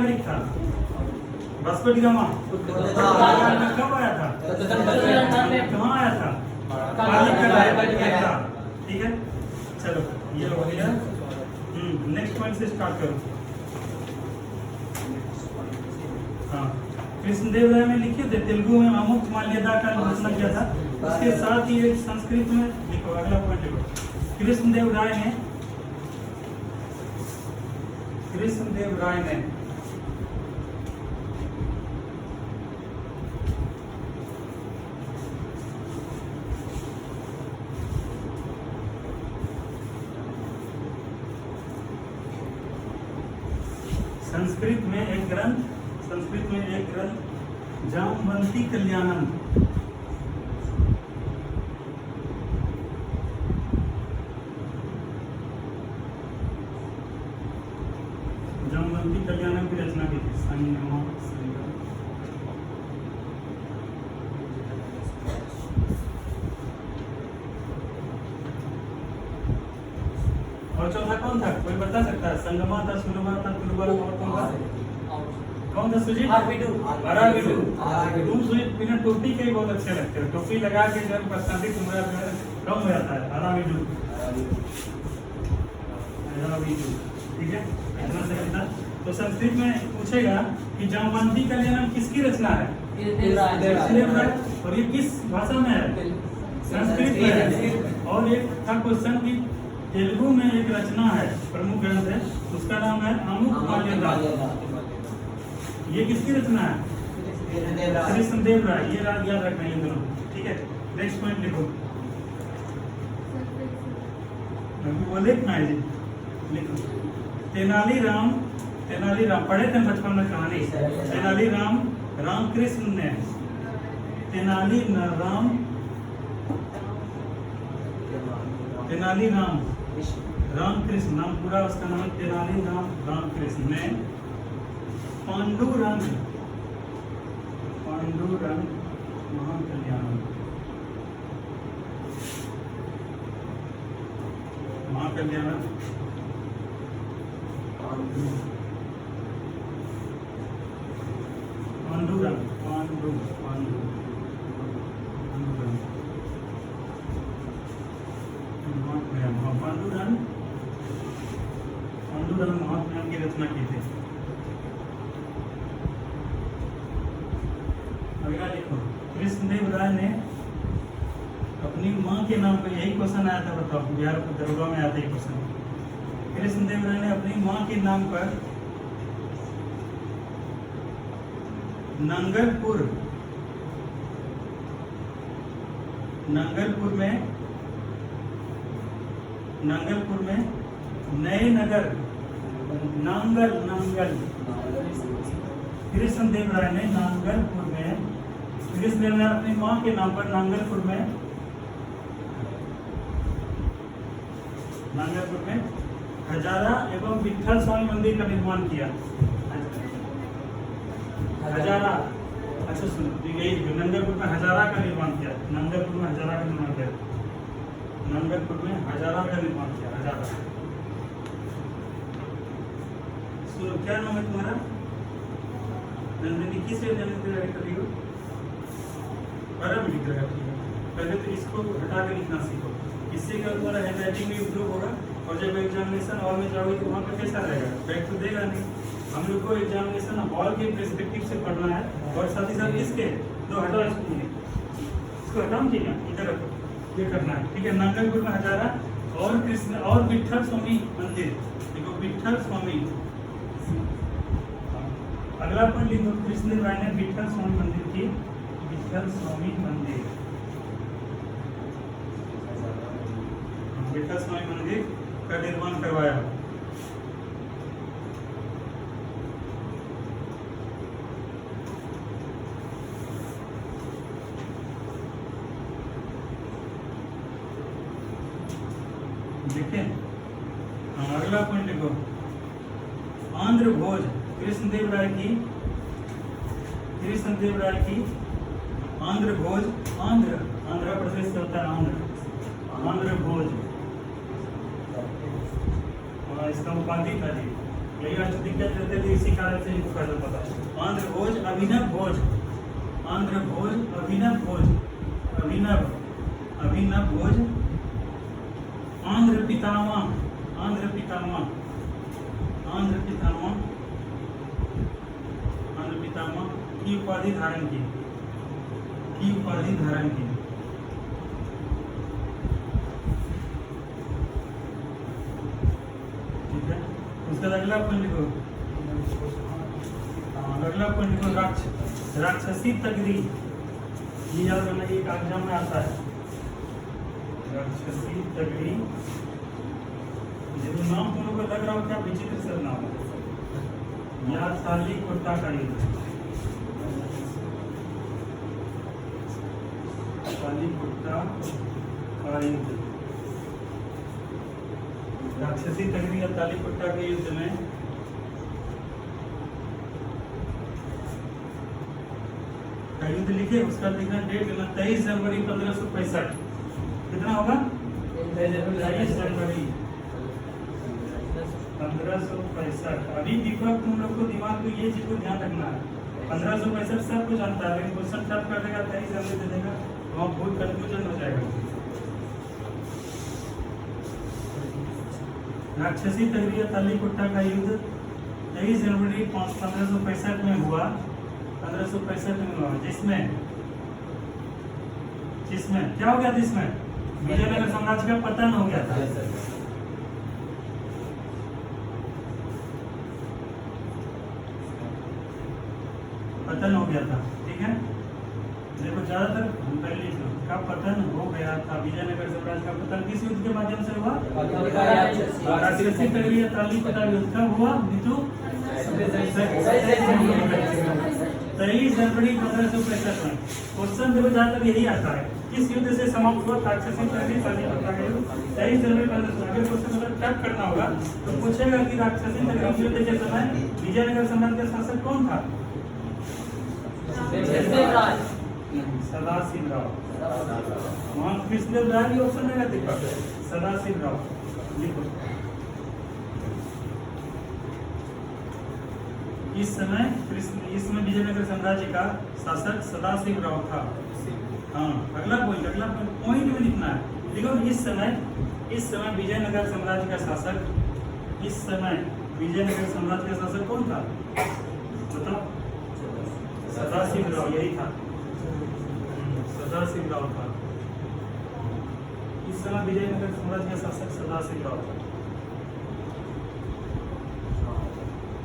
नागरिक था? Vasco D gamma कब आया था? कहाँ आया था? ठीक है, चलो ये हो गया। नेक्स्ट पॉइंट से स्टार्ट करो। हाँ, कृष्णदेव राय में लिखे थे तेलुगु में अमुक माल्यदा का रचना किया था। उसके साथ ही एक संस्कृत में लिखो, अगला पॉइंट लिखो। कृष्णदेव राय ने संस्कृत में एक ग्रंथ जामवंती कल्याणम, जामवंती कल्याणम की रचना की थी। और चौथा कौन था, कोई बता सकता है? संगमा था, सुलभा था, कुलबा और कौन था? कौन था सुजीत? आराविडू। तुम सुजीत बिना टोपी के ही बहुत अच्छे लगते हो, टोपी लगा के जब पर्सनालिटी तुम्हारा कम हो जाता है। आराविडू, ठीक है, इतना सही था। तो संस्कृत में पूछेगा कि जामवंती कल्याणम किसकी रचना है? और ये किस भाषा में है? संस्कृत में है। और एक था क्वेश्चन की तेलुगु में एक रचना है, प्रमुख ग्रंथ है, उसका नाम है अमुक माल्यदा। ये किसकी रचना है? कृष्णदेव राय। ये याद रखना है दोनों, ठीक है। नेक्स्ट पॉइंट लिखो, वो लिखना है जी, लिखो। तेनालीराम पढ़े थे बचपन में कहानी। तेनालीराम रामकृष्ण ने तेनालीराम रामकृष्ण, नाम पूरा उसका नाम तेनालीराम रामकृष्ण ने पांडुरंग महाकल्याणम पांडुरंग महात्म्यम की रचना की थी। अगला लिखो, कृष्णदेव राय ने अपनी माँ के नाम पर, यही क्वेश्चन आया था, बताओ बिहार को दरोगा में आता है क्वेश्चन। कृष्णदेव राय ने अपनी माँ के नाम पर नंगलपुर में नए नगर नांगल कृष्णदेव राय ने नांगलपुर में, कृष्णदेव राय अपनी माँ के नाम पर नांगलपुर में हजारा एवं विठल स्वामी मंदिर का निर्माण किया। हजारा, अच्छा सुनो, यही नंगलपुर में हजारा का निर्माण किया। नंगलपुर में हजारा का निर्माण किया। हजारा। सुनो, क्या नाम है तुम्हारा? नंदिनी। किस जन्म करी हो? 12 मिनट का, ठीक है। पहले तो इसको हटा के लिखना सीखो, इससे क्या तुम्हारा हैंड राइटिंग भी इम्प्रूव होगा। और जब एग्जामिनेशन हॉल में जाओगे तो वहाँ पे कैसा रहेगा? बैक तो देगा नहीं। हम लोग को एग्जामिनेशन हॉल के पर्सपेक्टिव से पढ़ना है, और साथ ही साथ इसके दो हटाओ, इसको हटाओ, ठीक है, इधर रखो, ये करना है, ठीक है। नांगलपुर में हजारा और कृष्ण और विठल स्वामी मंदिर, देखो विठल स्वामी। अगला पॉइंट लिखो, कृष्णदेव राय ने विठल स्वामी मंदिर की, विठल स्वामी मंदिर का निर्माण करवाया। देखिए, अगला पॉइंट लिखो, आंध्र भोज, कृष्णदेव राय की आंध्र भोज, आंध्र प्रदेश से होता है आंध्र भोज, और इसका उपाधि था जी यही अष्टदिग्गज रहते थे, इसी कारण से इनको कहा जाता था। आंध्र भोज, अभिनव भोज, आंध्र भोज, अभिनव भोज, अभिनव अभिनव भोज, आंध्र पितामह, आंध्र पितामह, आंध्र पितामह, आंध्र पितामह की उपाधि धारण की, की उपाधि धारण की। ठीक है, उसका अगला पॉइंट लिखो, अगला पॉइंट लिखो राक्षसी तगरी। ये याद रखना, एक एग्जाम में आता है राक्षसी तगरी। जब नाम तुम लोग को लग रहा हो क्या विचित्र सा नाम है, या ताली कुर्ता का युद्ध, ताली कुर्ता का युद्ध, राक्षसी तगरी या ताली कुर्ता के युद्ध में का युद्ध लिखे, उसका लिखना डेट 23 जनवरी 1565। कितना होगा? 23 जनवरी 1565। अभी दीपक तुम लोग को दिमाग में ये चीज को ध्यान रखना है, 1565 सब कुछ जानता है, लेकिन क्वेश्चन टफ कर देगा, 23 जनवरी दे देगा, वहाँ बहुत कंफ्यूजन हो जाएगा। राक्षसी तगरी या ताली कुट्टा का युद्ध 23 जनवरी 1565 में हुआ, 1565 में हुआ, जिसमें क्या हो गया? जिसमें विजयनगर साम्राज्य का पतन हो गया था। पतन हो गया था, ठीक है। देखो ज्यादातर पहले का पतन हो गया था, विजयनगर साम्राज्य का पतन किस युद्ध के माध्यम से हुआ? राक्षसी तगरी या ताली कुट्टा युद्ध कब हुआ? नीतू 23 जनवरी 1565 में। क्वेश्चन देखो ज्यादातर यही आता है, किस युद्ध से समाप्त हुआ राक्षसी तगरी ताली कुट्टा का युद्ध? 23 जनवरी 1565। अगर क्वेश्चन अगर टफ करना होगा तो पूछेगा कि राक्षसी तगरी युद्ध के समय विजयनगर साम्राज्य का शासक कौन था? सदाशिव राव। वहाँ कृष्णदेव राय भी ऑप्शन रहेगा, देखो सदाशिव राव लिखो। इस समय विजयनगर साम्राज्य का शासक सदाशिव राव था। हाँ, अगला पॉइंट में लिखना है। देखो इस समय विजयनगर साम्राज्य का शासक, इस समय विजयनगर साम्राज्य का शासक कौन था? बताओ। सदाशिव राव, यही था, सदाशिव राव था। इस समय विजयनगर साम्राज्य का शासक सदाशिव राव था।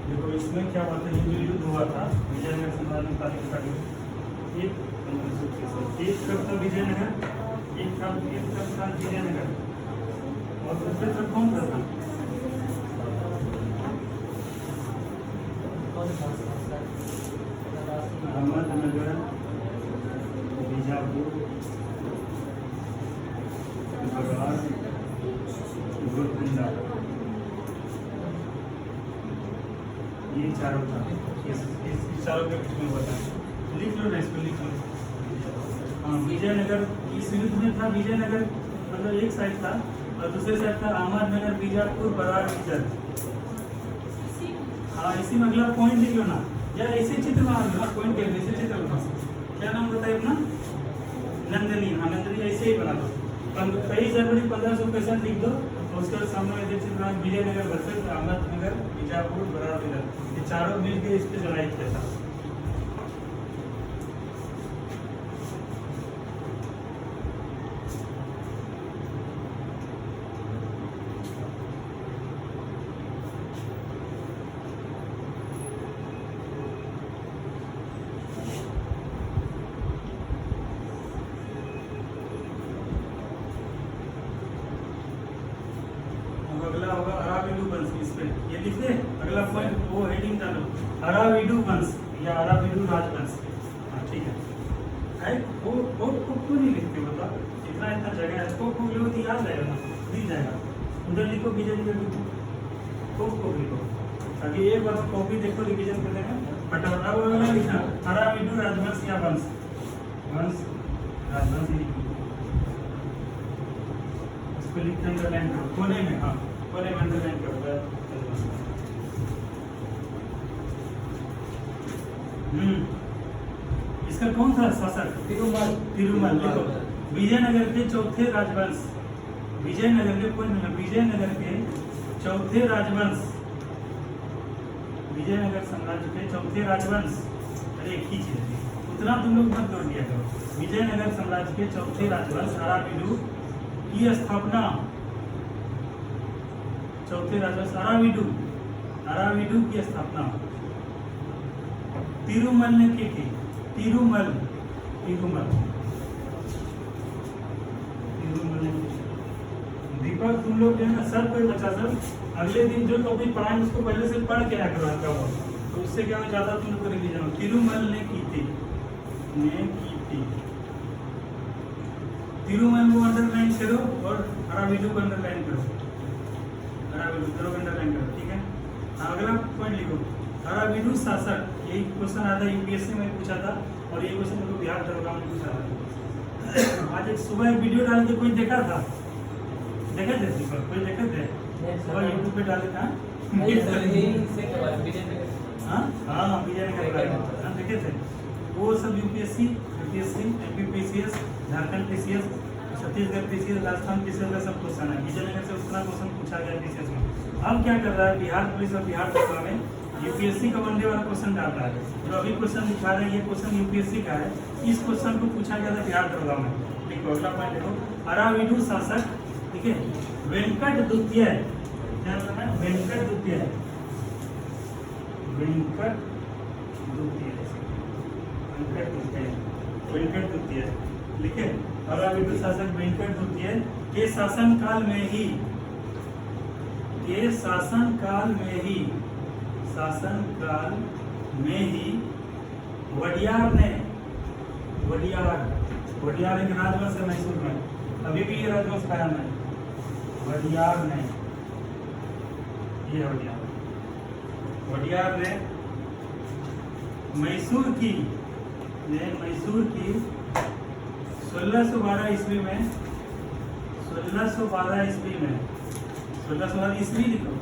देखो इसमें क्या बात है, ये जो युद्ध हुआ था विजयनगर साम्राज्य में ताली कुट्टा युद्ध, एक कब था विजयनगर, एक कब था विजयनगर, और दूसरे तरफ कौन था? अहमदनगर, बीजापुर, बरार, गोलकुंडा, ये चारों था। इस चारों के बीच में हुआ था। लिख लो ना, इसको लिख लो। हाँ, विजयनगर इस युद्ध में था। विजयनगर मतलब एक साइड था और दूसरे साइड था अहमदनगर, बीजापुर, बरार, बीजर। हाँ, इसी में अगला पॉइंट लिख लो ना, या ऐसे चित्र में आ पॉइंट के ऐसे चित्र बना। क्या नाम बताए अपना? नंदनी। हाँ, नंदनी ऐसे ही बना दो। 23 जनवरी 1565 लिख दो, और उसके सामने विजयनगर बरसत, अहमदनगर, बीजापुर, बरार, बीजर, ये चारों मिलकर इस पे लड़ाई किया था। अगला होगा अराविडू वंश। इस पे ये लिख दे, अगला पॉइंट वो हेडिंग डालो, अराविडू वंश या अराविडू राजवंश। हाँ, ठीक है। वो क्यों नहीं लिखते? बता, इतना जगह है, को लिखो तो याद रहेगा ना, दिख जाएगा। उधर लिखो, विजयनगर लिखो, को लिखो, ताकि एक बार कॉपी देखो रिविजन करने में फटाफट। अब अगला लिखना अराविडू राजवंश या वंश, राजवंश ही लिखो। इसको लिखते अंडरलाइन करो कोने में। हाँ, कोने में अंडरलाइन करो। इसका कौन था शासक? तिरुमल। देखो विजयनगर के चौथे राजवंश, विजयनगर के कोई नहीं, विजयनगर के चौथे राजवंश, विजयनगर साम्राज्य के चौथे राजवंश। अरे एक ही चीज है, उतना तुम लोग मत जोड़ दिया करो। विजयनगर साम्राज्य के चौथे राजवंश अराविडु की स्थापना, चौथे राजवंश अराविडु की स्थापना तिरुमल ने की थी। तिरुमल दीपक, तुम लोग जो है ना सर कोई बच्चा सब अगले दिन जो टॉपिक पढ़ाएंगे उसको पहले से पढ़ के आकर आता हुआ, तो उससे क्या ज्यादा तुम लोग को रिवीजन हो। तिरुमल ने की थी, तिरुमल को अंडरलाइन करो और अराविडु को अंडरलाइन करो, अंडरलाइन करो, ठीक है। अगला पॉइंट लिखो, अराविडु शासक। यही क्वेश्चन आया था यूपीएससी में पूछा था, और ये क्वेश्चन मेरे को बिहार दरोगा में पूछा था। आज एक सुबह एक वीडियो डाल के कोई देखा था, देखे थे दीपक, कोई देखे थे सुबह यूट्यूब पे डाले था। हाँ विजयनगर देखे थे वो सब। UPSC, MP PCS, Jharkhand PCS, Chhattisgarh PCS, Rajasthan PCS का सब क्वेश्चन है। विजयनगर से उतना क्वेश्चन पूछा गया पीसीएस में। अब क्या कर रहा है बिहार पुलिस और बिहार दरोगा में यूपीएससी का वनडे वाला क्वेश्चन डालता है। जो अभी क्वेश्चन दिखा रहे हैं ये क्वेश्चन यूपीएससी का है, इस क्वेश्चन को पूछा गया था बिहार दरोगा में। देखो अगला पॉइंट देखो, अराविडु शासक, ठीक है। वेंकट द्वितीय, क्या नाम है? वेंकट द्वितीय, लिखे। अराविडु शासक वेंकट द्वितीय के शासनकाल में ही वडियार एक राजवंश है मैसूर में, अभी भी ये राजवंश कायम है। वडियार ने मैसूर की 1612 ईस्वी में 1612 ईस्वी लिखो।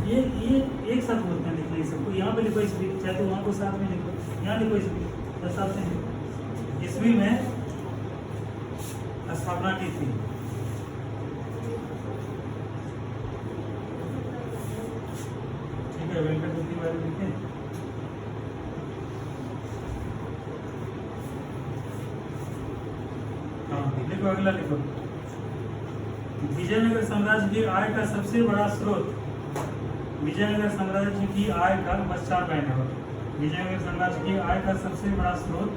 ये एक साथ बोलते हैं लिखने सबको, यहाँ पे लिखो ईस्वी, चाहे तो वहाँ को साथ में लिखो, यहाँ लिखो ईस्वी, साथ में लिखो। ईस्वी में स्थापना की थी। ठीक है, वेंकट द्वितीय बारे में लिखे। लिखो अगला लिखो, विजयनगर साम्राज्य की आय का सबसे बड़ा स्रोत, विजयनगर साम्राज्य की आय का बस 4 पॉइंट है। विजयनगर साम्राज्य की आय का सबसे बड़ा स्रोत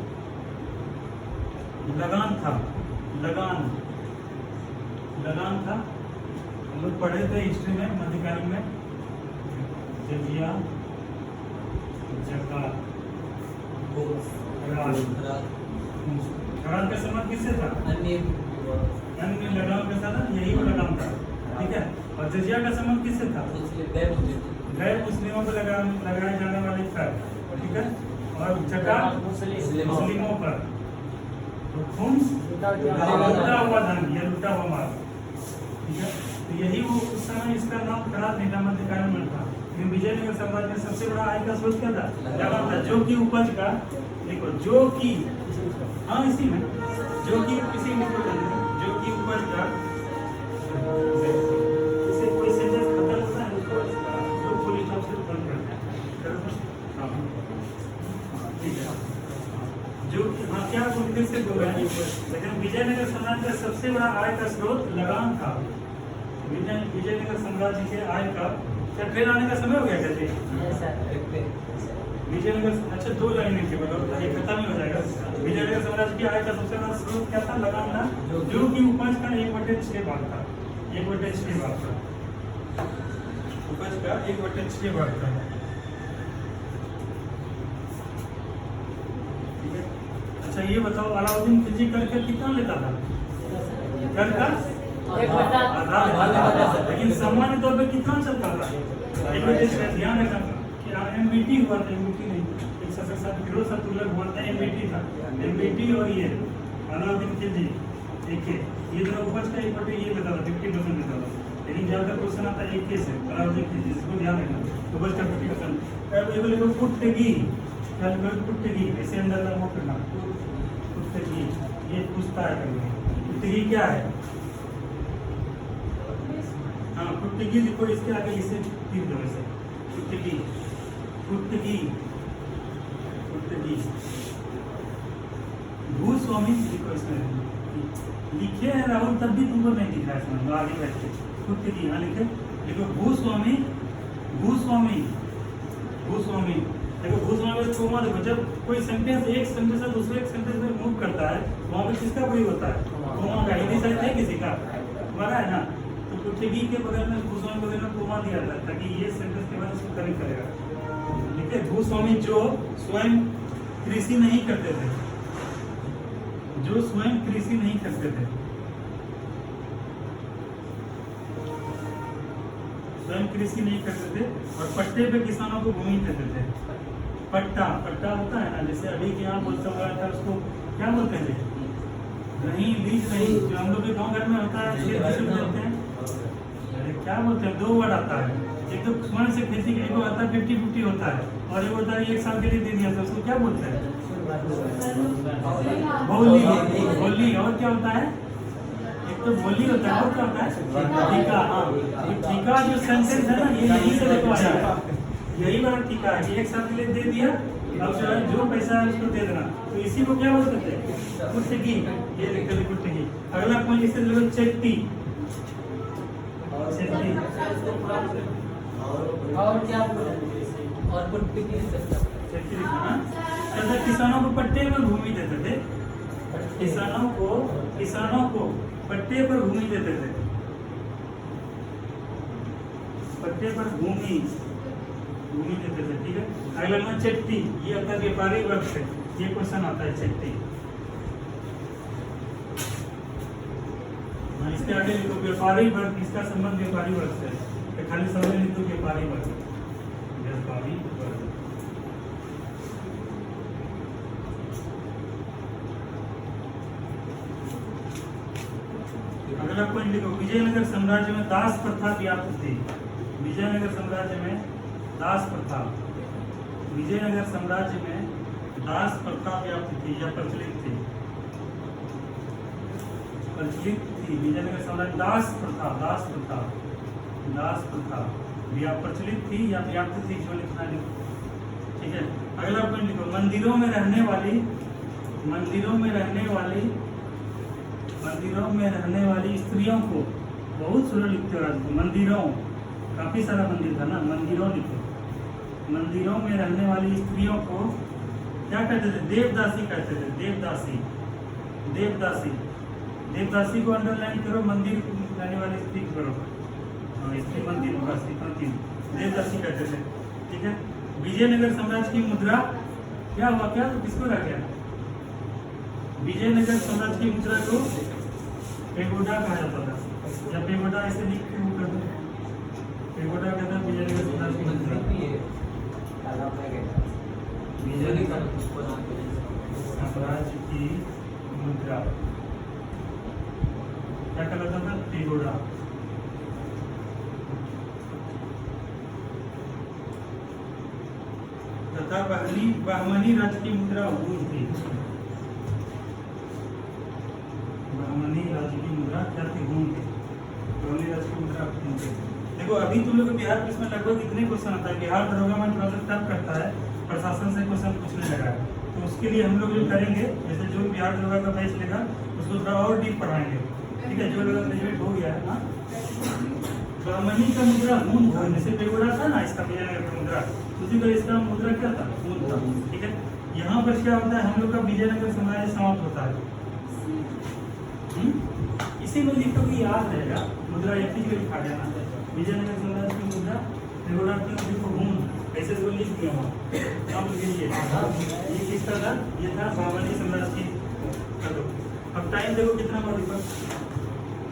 लगान था। हम लोग पढ़े थे हिस्ट्री में, मध्यकालीन में, जजिया, जकात, खराद का संबंध किससे था? अन्य लगाम के साथ, यही वो लगाम था, ठीक है। और जजिया का संबंध किससे था? गैर मुस्लिमों पर लगाए जाने वाले कर, ठीक है। और जकात मुस्लिमों पर, तो खुम्स लूटा हुआ धन, या लूटा हुआ माल, ठीक है। तो यही वो उस समय इसका नाम खराद नहीं था, मध्यकालीन में था। विजयनगर साम्राज्य में सबसे बड़ा आय का स्रोत क्या था? लगाम था, जो की उपज का, देखो जो की, हाँ इसी में, जो की किसी में जो की उपज का, इसे कोई सेंटेंस खत्म होता है उसको जो पूरी तरह से बंद करते हैं, ठीक है। जो हाँ क्या फिर से बोल रहे हैं, लेकिन विजयनगर साम्राज्य का सबसे बड़ा आय का स्रोत लगान था। विजयनगर साम्राज्य के आय का, क्या ट्रेन आने का समय हो गया? कहते विजयनगर, अच्छा 2 लाइन लिखे, मतलब ये खत्म ही हो जाएगा। विजयनगर साम्राज्य की आय का सबसे बड़ा स्रोत क्या था? लगान था, जो कि उपज का 1/6 भाग था। 1/6 भाग था, उपज का 1/6 भाग था, ठीक है। अच्छा ये बताओ, अलाउद्दीन खिलजी कर कितना लेता था? कर का आधा, लेकिन सामान्य तौर पे कितना चलता था? ध्यान रखना, एमबीटी हुआ था, एमबीटी नहीं, एक साथ फिरोज शाह तुगलक हुआ था, एमबीटी था। एमबीटी और ये अलाउद्दीन खिलजी एक ये दोनों उपज का 1/, ये बता था 50% देता था। लेकिन ज्यादा क्वेश्चन आता है एक से अलाउद्दीन खिलजी, इसको ध्यान रखना, उपज का 50%। पुट्टगी कुट्टगी, ऐसे अंदर वो करना कुट्टगी, ये पूछता है कभी कुट्टगी क्या है। हाँ कुट्टगी लिखो, इसके आगे इसे तीर दो ऐसे कुट्टगी कुट्टगी कुट्टगी। भूस्वामी लिखो, इसमें लिखे हैं राहुल तब भी तुमको नहीं दिख रहा है समझ लो, आगे बैठ के कुट्टगी यहाँ लिखे लिखो भूस्वामी भूस्वामी भूस्वामी। देखो भूस्वामी को कोमा देखो, जब कोई सेंटेंस एक सेंटेंस से दूसरे सेंटेंस में मूव करता है वहाँ पे किसका प्रयोग होता है, कोमा का। हिंदी साहित्य है किसी का, हमारा है ना। तो कुट्टगी के बगल में भूस्वामी बगल में कोमा दिया था ताकि ये सेंटेंस के बाद उसको कनेक्ट करेगा। ठीक है, भूस्वामी जो स्वयं कृषि नहीं करते थे, जो स्वयं कृषि नहीं करते थे, स्वयं कृषि नहीं करते थे और पट्टे पे किसानों को भूमि देते थे। पट्टा पट्टा होता है ना, जैसे अभी के यहाँ बोलता हुआ था उसको क्या बोलते थे, नहीं लीज नहीं, जो हम लोग के गाँव घर में होता है बोलते हैं, अरे क्या बोलते हैं, दो वर्ड आता है, एक तो स्वयं से खेती, एक आता है 50-50 होता है और एक होता है 1 साल के लिए दे दिया था, उसको क्या बोलते हैं, बोली बोली। और क्या होता है, एक तो बोली होता है और क्या होता है ठीका। हाँ ठीका जो सेंटेंस है ना, ये यही से देखो आया, यही वाला ठीका है, 1 साल के लिए दे दिया, अब जो पैसा है उसको दे देना, तो इसी को क्या बोलते थे, कुट्टगी। ये देखते थे कुट्टगी। अगला पॉइंट इसे देखो चट्टी, चट्टी और क्या और कुट्टगी चट्टी लिखना। तथा किसानों को पट्टे पर भूमि देते थे, किसानों को पट्टे पर भूमि देते थे, पट्टे पर भूमि देते थे। ठीक है, अगला नंबर चट्टी, ये आता है व्यापारी वर्ग से, ये क्वेश्चन आता है चट्टी। इसके आगे लिखो व्यापारी वर्ग, इसका संबंध व्यापारी वर्ग से, तो खाली समझ लिखो व्यापारी वर्ग, व्यापारी वर्ग। अगला पॉइंट लिखो, विजयनगर साम्राज्य में दास प्रथा व्याप्त थी। विजयनगर साम्राज्य में दास प्रथा, विजयनगर साम्राज्य में दास प्रथा व्याप्त थी या प्रचलित थी, प्रचलित थी। विजयनगर साम्राज्य दास प्रथा प्रचलित थी या व्याप्त थी, जो लिखना लिखो। ठीक है, अगला पॉइंट लिखो, मंदिरों में रहने वाली स्त्रियों को, बहुत सुंदर लिखते हो राजू, मंदिरों, काफी सारा मंदिर था ना, मंदिरों लिखो। मंदिरों में रहने वाली स्त्रियों को क्या कहते थे, देवदासी कहते थे, देवदासी। देवदासी को अंडरलाइन करो, मंदिर रहने वाली स्त्री करो, स्त्री मंदिर दासी, देवदासी कहते थे। ठीक है, विजयनगर साम्राज्य की मुद्रा क्या हुआ, क्या तो किसको रह गया, विजयनगर साम्राज्य की मुद्रा को पेगोडा कहा जाता था, या पेगोडा ऐसे लिख के वो कर दो, पेगोडा कहता है विजयनगर साम्राज्य की मुद्रा, विजयनगर साम्राज्य की मुद्रा क्या कहलाता था, पेगोडा। तथा बहमनी राज्य की मुद्रा हुन थी, बहमनी राज्य की मुद्रा क्या थी, हुन थी, बहमनी राज्य की मुद्रा हुन थी। देखो अभी तुम लोग बिहार पुलिस में लगभग इतने क्वेश्चन आता है, बिहार दरोगा में थोड़ा सा टफ करता है, प्रशासन से क्वेश्चन पूछने लगा है, तो उसके लिए हम लोग जो करेंगे, जैसे जो बिहार दरोगा का बैच लेगा उसको थोड़ा और डीप पढ़ाएंगे। ठीक है, जो लोग ग्रेजुएट हो गया है ना, बहमनी का मुद्रा हुन था, जैसे पेगोडा था ना इसका विजयनगर का मुद्रा, उसी का इसका मुद्रा क्या था, हुन था। ठीक है, यहाँ पर क्या होता है, हम लोग का विजयनगर साम्राज्य समाप्त होता है, इसी में लिखो कि याद रहेगा, मुद्रा एक ही लिखा गया ना, विजयनगर साम्राज्य की मुद्रा पेगोडा की देखो हुन, ऐसे तो लिख दिया वहाँ। अब ये किसका था, ये था बहमनी साम्राज्य की। अब टाइम देखो कितना हुआ,